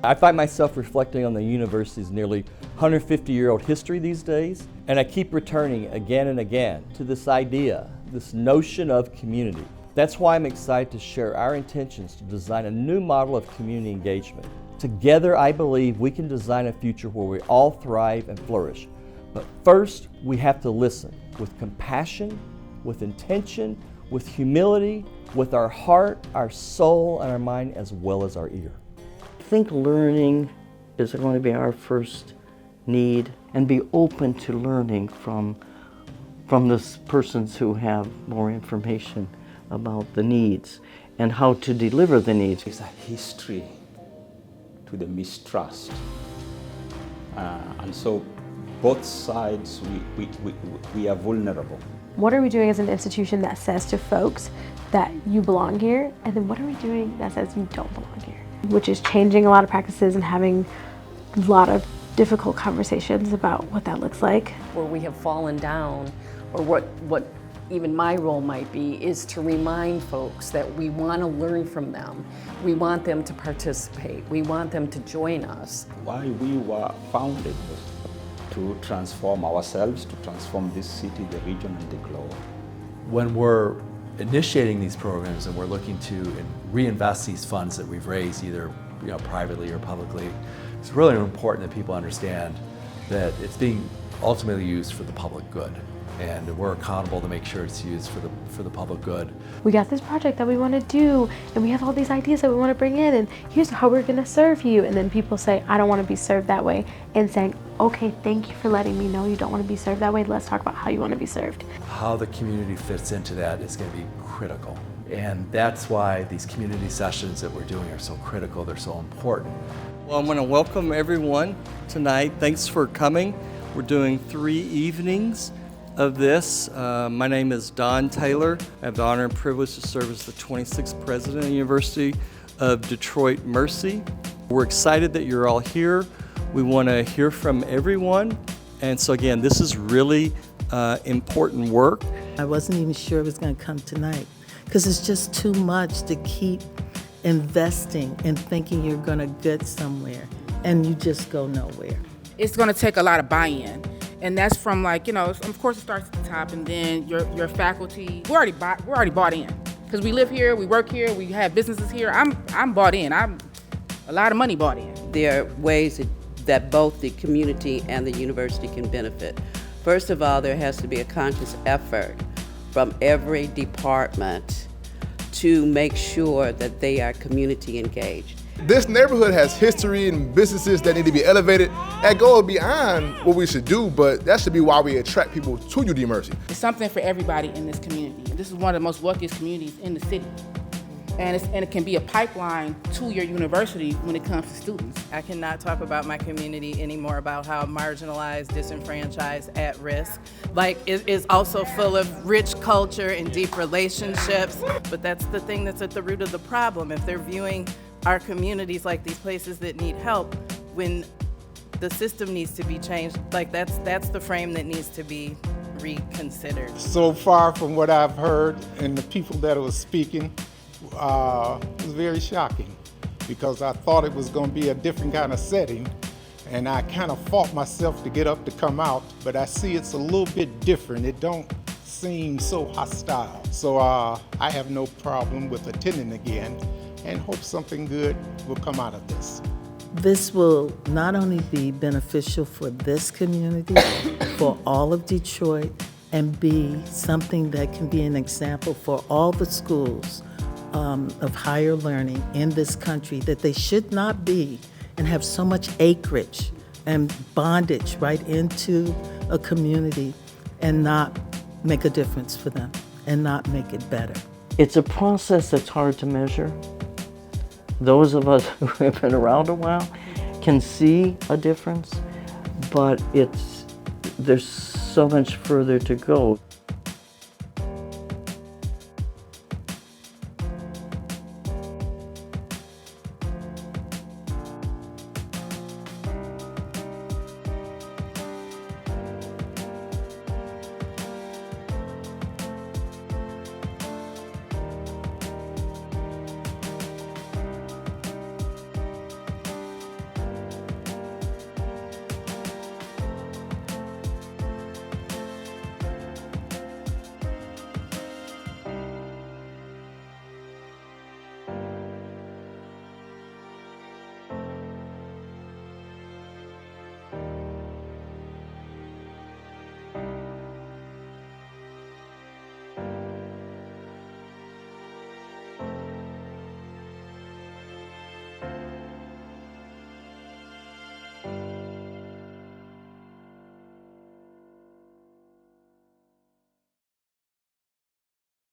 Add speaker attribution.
Speaker 1: I find myself reflecting on the university's nearly 150-year-old history these days, and I keep returning again and again to this idea, this notion of community. That's why I'm excited to share our intentions to design a new model of community engagement. Together, I believe we can design a future where we all thrive and flourish. But first, we have to listen with compassion, with intention, with humility, with our heart, our soul, and our mind, as well as our ear.
Speaker 2: I think learning is going to be our first need, and be open to learning from the persons who have more information about the needs and how to deliver the needs.
Speaker 3: It's a history to the mistrust. And so both sides, we are vulnerable.
Speaker 4: What are we doing as an institution that says to folks that you belong here? And then what are we doing that says you don't belong here? Which is changing a lot of practices and having a lot of difficult conversations about what that looks like.
Speaker 5: Where we have fallen down, or what even my role might be, is to remind folks that we want to learn from them. We want them to participate. We want them to join us.
Speaker 3: Why we were founded was to transform ourselves, to transform this city, the region, and the globe.
Speaker 6: When we're initiating these programs and we're looking to reinvest these funds that we've raised, either privately or publicly, it's really important that people understand that it's being ultimately used for the public good. And we're accountable to make sure it's used for the public good.
Speaker 4: We got this project that we want to do, and we have all these ideas that we want to bring in, and here's how we're going to serve you. And then people say, I don't want to be served that way. And saying, okay, thank you for letting me know you don't want to be served that way. Let's talk about how you want to be served.
Speaker 6: How the community fits into that is going to be critical. And that's why these community sessions that we're doing are so critical, they're so important.
Speaker 1: Well, I want to welcome everyone tonight. Thanks for coming. We're doing 3 evenings of this. My name is Don Taylor. I have the honor and privilege to serve as the 26th president of the University of Detroit Mercy. We're excited that you're all here. We want to hear from everyone. And so again, this is really important work.
Speaker 7: I wasn't even sure it was going to come tonight because it's just too much to keep investing and thinking you're going to get somewhere and you just go nowhere.
Speaker 8: It's going to take a lot of buy-in. And that's from of course it starts at the top, and then your faculty. We're already bought in because we live here, we work here, we have businesses here. I'm bought in. I'm a lot of money bought in.
Speaker 9: There are ways that both the community and the university can benefit. First of all, there has to be a conscious effort from every department to make sure that they are community engaged.
Speaker 10: This neighborhood has history and businesses that need to be elevated. That goes beyond what we should do, but that should be why we attract people to UD Mercy.
Speaker 8: It's something for everybody in this community. This is one of the most wealthiest communities in the city. And it can be a pipeline to your university when it comes to students.
Speaker 11: I cannot talk about my community anymore about how marginalized, disenfranchised, at risk. It is also full of rich culture and deep relationships, but that's the thing that's at the root of the problem. If they're viewing our communities like these places that need help, when the system needs to be changed, that's the frame that needs to be reconsidered.
Speaker 12: So far from what I've heard and the people that were speaking, it was very shocking because I thought it was going to be a different kind of setting, and I kind of fought myself to get up to come out, but I see it's a little bit different. It don't seem so hostile. So I have no problem with attending again and hope something good will come out of this.
Speaker 7: This will not only be beneficial for this community, for all of Detroit, and be something that can be an example for all the schools of higher learning in this country, that they should not be and have so much acreage and bondage right into a community and not make a difference for them and not make it better.
Speaker 2: It's a process that's hard to measure. Those of us who have been around a while can see a difference, but there's so much further to go.